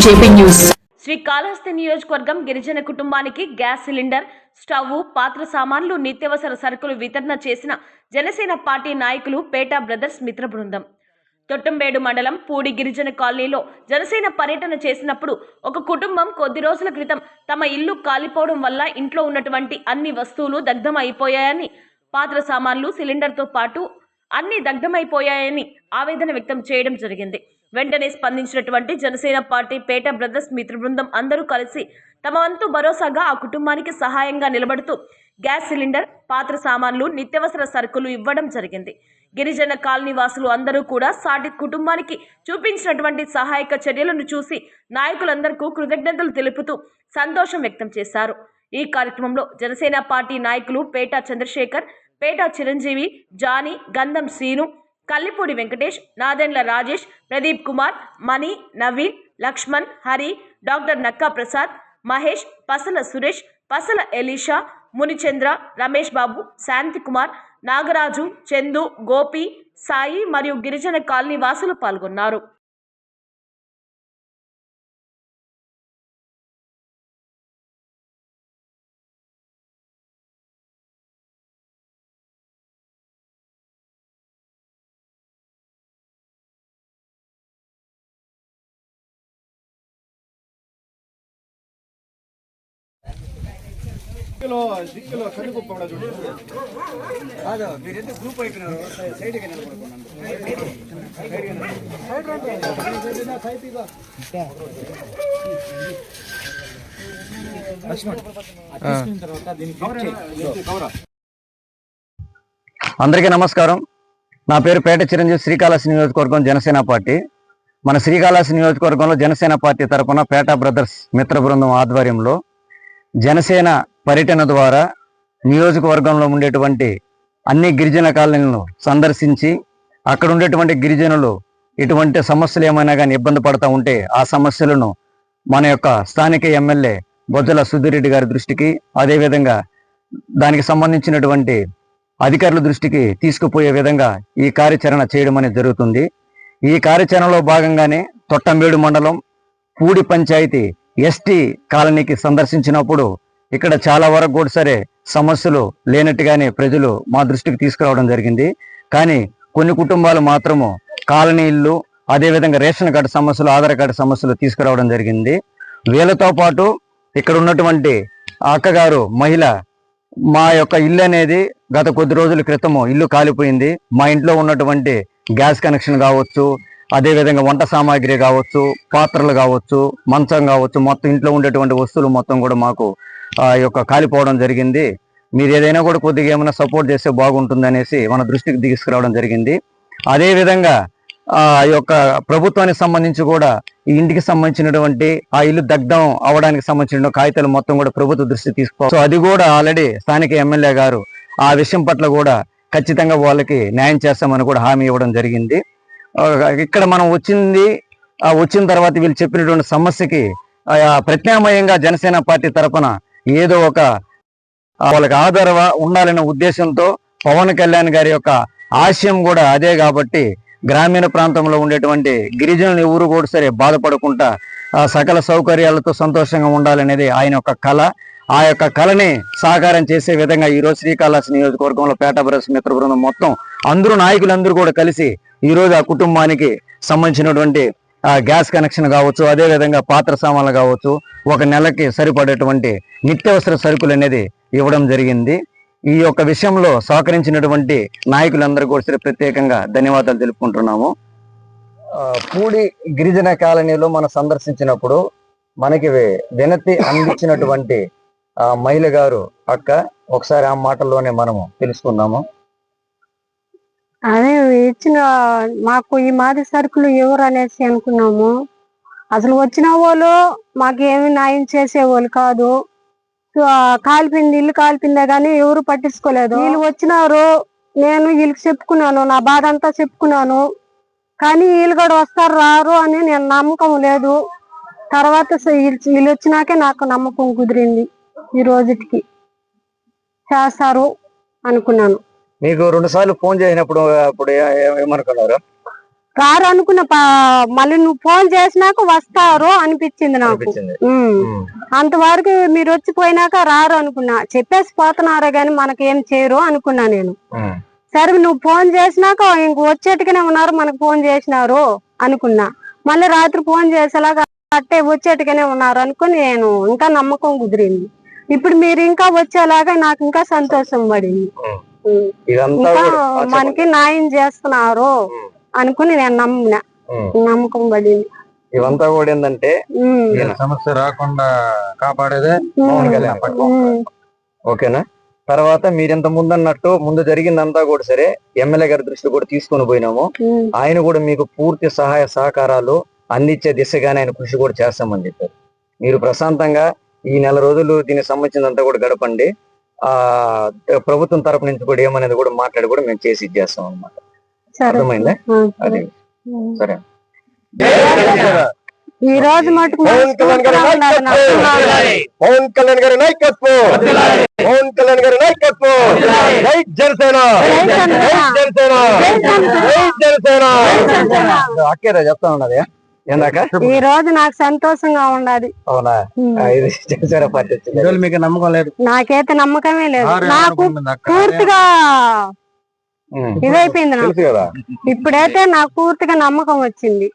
JP news. Srikalahasti నియోజకవర్గం గిరిజన కుటుంబానికి గ్యాస్ సిలిండర్, స్టవ్, పాత్ర సామాన్లు, నిత్యావసర సరుకులు వితరణ చేసిన జనసేన పార్టీ నాయకులు పేట బ్రదర్స్ మిత్ర బృందం. తొట్టంబేడు మండలం పూడి గిరిజన కాలనీలో జనసేన పర్యటన చేసినప్పుడు ఒక కుటుంబం కొద్ది రోజుల క్రితం తమ ఇల్లు కాలిపోవడం వల్ల ఇంట్లో ఉన్నటువంటి అన్ని వస్తువులు దగ్ధం అయిపోయాయని, పాత్ర సామాన్లు, సిలిండర్తో పాటు అన్ని దగ్ధమైపోయాయని ఆవేదన వ్యక్తం చేయడం జరిగింది. వెంటనే స్పందించినటువంటి జనసేన పార్టీ పేట బ్రదర్స్ మిత్ర బృందం అందరూ కలిసి తమ వంతు భరోసాగా ఆ కుటుంబానికి సహాయంగా నిలబడుతూ గ్యాస్ సిలిండర్, పాత్ర సామాన్లు, నిత్యావసర సరుకులు ఇవ్వడం జరిగింది. గిరిజన కాలనీ వాసులు అందరూ కూడా సాటి కుటుంబానికి చూపించినటువంటి సహాయక చర్యలను చూసి నాయకులందరికీ కృతజ్ఞతలు తెలుపుతూ సంతోషం వ్యక్తం చేశారు. ఈ కార్యక్రమంలో జనసేన పార్టీ నాయకులు పేట చంద్రశేఖర్, పేట చిరంజీవి, జానీ, గంధం శ్రీను, కల్లిపూడి వెంకటేష్, నాదెండ్ల రాజేష్, ప్రదీప్ కుమార్, మణి, నవీన్, లక్ష్మణ్, హరి, డాక్టర్ నక్కా ప్రసాద్, మహేష్, పసల సురేష్, పసల ఎలీషా, మునిచంద్ర, రమేష్ బాబు, శాంతి కుమార్, నాగరాజు, చందు, గోపి, సాయి మరియు గిరిజన కాలనీ వాసులు పాల్గొన్నారు. దిక్కులో కందిపప్పు చూడండి. కాదు మీరెందుకు గ్రూప్ అయిపోయినారు? సైడ్కి అందరికీ నమస్కారం. నా పేరు పేట చిరంజీవి, శ్రీకాళహస్తి నియోజకవర్గం జనసేన పార్టీ. మన శ్రీకాళహస్తి నియోజకవర్గంలో జనసేన పార్టీ తరఫున పేట బ్రదర్స్ మిత్ర బృందం ఆధ్వర్యంలో జనసేన పర్యటన ద్వారా నియోజకవర్గంలో ఉండేటువంటి అన్ని గిరిజన కాలనీలను సందర్శించి అక్కడ ఉండేటువంటి గిరిజనులు ఇటువంటి సమస్యలు ఏమైనా కానీ ఇబ్బంది పడుతూ ఉంటే ఆ సమస్యలను మన యొక్క స్థానిక ఎమ్మెల్యే బొజ్జల సుధీర్ రెడ్డి గారి దృష్టికి, అదేవిధంగా దానికి సంబంధించినటువంటి అధికారుల దృష్టికి తీసుకుపోయే విధంగా ఈ కార్యాచరణ చేయడం అనేది జరుగుతుంది. ఈ కార్యాచరణలో భాగంగానే తొట్టంబేడు మండలం పూడి పంచాయతీ ఎస్టీ కాలనీకి సందర్శించినప్పుడు ఇక్కడ చాలా వరకు కూడా సరే సమస్యలు లేనట్టుగానే ప్రజలు మా దృష్టికి తీసుకురావడం జరిగింది. కానీ కొన్ని కుటుంబాలు మాత్రము కాలనీ ఇల్లు, అదేవిధంగా రేషన్ కార్డు సమస్యలు, ఆధార్ కార్డు సమస్యలు తీసుకురావడం జరిగింది. వీళ్ళతో పాటు ఇక్కడ ఉన్నటువంటి అక్కగారు మహిళ, మా యొక్క ఇల్లు అనేది గత కొద్ది రోజుల క్రితము ఇల్లు కాలిపోయింది. మా ఇంట్లో ఉన్నటువంటి గ్యాస్ కనెక్షన్ కావచ్చు, అదేవిధంగా వంట సామాగ్రి కావచ్చు, పాత్రలు కావచ్చు, మంచం కావచ్చు, మొత్తం ఇంట్లో ఉండేటువంటి వస్తువులు మొత్తం కూడా మాకు యొక్క కాలిపోవడం జరిగింది. మీరు ఏదైనా కూడా కొద్దిగా ఏమైనా సపోర్ట్ చేస్తే బాగుంటుంది అనేసి మన దృష్టికి తీసుకురావడం జరిగింది. అదేవిధంగా ఆ యొక్క ప్రభుత్వానికి సంబంధించి కూడా ఈ ఇంటికి సంబంధించినటువంటి ఆ ఇల్లు దగ్ధం అవడానికి సంబంధించిన కాగితాలు మొత్తం కూడా ప్రభుత్వ దృష్టికి తీసుకోవాలి. సో అది కూడా ఆల్రెడీ స్థానిక ఎమ్మెల్యే గారు ఆ విషయం పట్ల కూడా ఖచ్చితంగా వాళ్ళకి న్యాయం చేస్తామని కూడా హామీ ఇవ్వడం జరిగింది. ఇక్కడ మనం వచ్చిన తర్వాత వీళ్ళు చెప్పినటువంటి సమస్యకి ప్రత్యామ్నాయంగా జనసేన పార్టీ తరఫున ఏదో ఒక వాళ్ళకి ఆధార ఉండాలనే ఉద్దేశంతో పవన్ కళ్యాణ్ గారి యొక్క ఆశయం కూడా అదే. కాబట్టి గ్రామీణ ప్రాంతంలో ఉండేటువంటి గిరిజనులు ఎవరు కూడా సరే బాధపడకుండా సకల సౌకర్యాలతో సంతోషంగా ఉండాలనేది ఆయన యొక్క కళ. ఆ యొక్క కళని సాకారం చేసే విధంగా ఈరోజు శ్రీకాళహస్తి నియోజకవర్గంలో పేట బ్రదర్స్ మిత్ర బృందం మొత్తం అందరూ నాయకులందరూ కూడా కలిసి ఈరోజు ఆ కుటుంబానికి సంబంధించినటువంటి గ్యాస్ కనెక్షన్ కావచ్చు, అదేవిధంగా పాత్ర సామాన్లు కావచ్చు, ఒక నెలకి సరిపడేటువంటి నిత్యావసర సరుకులు అనేది ఇవ్వడం జరిగింది. ఈ యొక్క విషయంలో సహకరించినటువంటి నాయకులందరూ కూడా ప్రత్యేకంగా ధన్యవాదాలు తెలుపుకుంటున్నాము. పూడి గిరిజన కాలనీలో మనం సందర్శించినప్పుడు మనకి వినతి అందించినటువంటి మహిళ గారు అక్క, ఒకసారి ఆ మాటల్లోనే మనము తెలుసుకుందాము. అదే ఇచ్చిన మాకు ఈ మాది సరుకులు ఎవరు అనేసి అనుకున్నాము. అసలు వచ్చిన వాళ్ళు మాకేమి న్యాయం చేసేవాళ్ళు కాదు. కాలిపోయింది, ఇల్లు కాలిపోయిందే కానీ ఎవరు పట్టించుకోలేదు. వీళ్ళు వచ్చినారు, నేను వీళ్ళకి చెప్పుకున్నాను, నా బాధ అంతా చెప్పుకున్నాను. కానీ వీళ్ళు కూడా వస్తారు రారు అని నేను నమ్మకం లేదు. తర్వాత వీళ్ళు వచ్చినాకే నాకు నమ్మకం కుదిరింది. ఈ రోజుకి చేస్తారు అనుకున్నాను. మీకు 2 సార్లు ఫోన్ చేసినప్పుడు అప్పుడు ఏమనుకున్నారు? రారు అనుకున్న మళ్ళీ నువ్వు ఫోన్ చేసినాక వస్తారు అనిపించింది నాకు. అనిపించింది. అంతవరకు మీరు వచ్చిపోయినాక రారు అనుకున్నా, చెప్పేసి పోతున్నారా గాని మనకేం చేయరు అనుకున్నా నేను. సరే నువ్వు ఫోన్ చేసినాక ఇంక వచ్చేట్టుగానే ఉన్నారు, మనకు ఫోన్ చేసినారు అనుకున్నా. మళ్ళీ రాత్రి ఫోన్ చేసేలాగా అట్టే వచ్చేట్టుగానే ఉన్నారు అనుకుని నేను ఇంకా నమ్మకం కుదిరింది. ఇప్పుడు మీరు ఇంకా వచ్చేలాగా నాకు ఇంకా సంతోషం పడింది. ఇంకా మనకి న్యాయం చేస్తున్నారు అనుకుని నేను నమ్మకం పడింది. ఇవంతా కూడా ఏంటంటే సమస్య రాకుండా కాపాడేదే ఓకేనా. తర్వాత మీరింత ముందు అన్నట్టు ముందు జరిగిందంతా కూడా సరే ఎమ్మెల్యే గారి దృష్టి కూడా తీసుకొని పోయినాము. ఆయన కూడా మీకు పూర్తి సహాయ సహకారాలు అందించే దిశగానే ఆయన కృషి కూడా చేస్తామని చెప్పారు. మీరు ప్రశాంతంగా ఈ నెల రోజులు దీనికి సంబంధించినంతా కూడా గడపండి. ప్రభుత్వం తరపు నుంచి కూడా ఏమనేది కూడా మాట్లాడి కూడా మేము చేసి ఇచ్చేస్తాం అన్నమాట. అర్థమైందా? అది సరే. ఈ రోజు మటుకు పవన్ కళ్యాణ్ గారి నాయకత్వం, పవన్ కళ్యాణ్ గారి నాయకత్వం, జై జనసేన, జై జనసేన, జై జనసేన. అక్కేదా చెప్తా ఉన్నది ఏందాక ఈ రోజు నాకు సంతోషంగా ఉండాలి. అవునా? ఇది జనసేన పార్టీ వచ్చింది. మీకు నమ్మకం లేదు? నాకైతే నమ్మకమే లేదు. నాకు పూర్తిగా ఇదైపోయింది. నాకు ఇప్పుడైతే నాకు పూర్తిగా నమ్మకం వచ్చింది.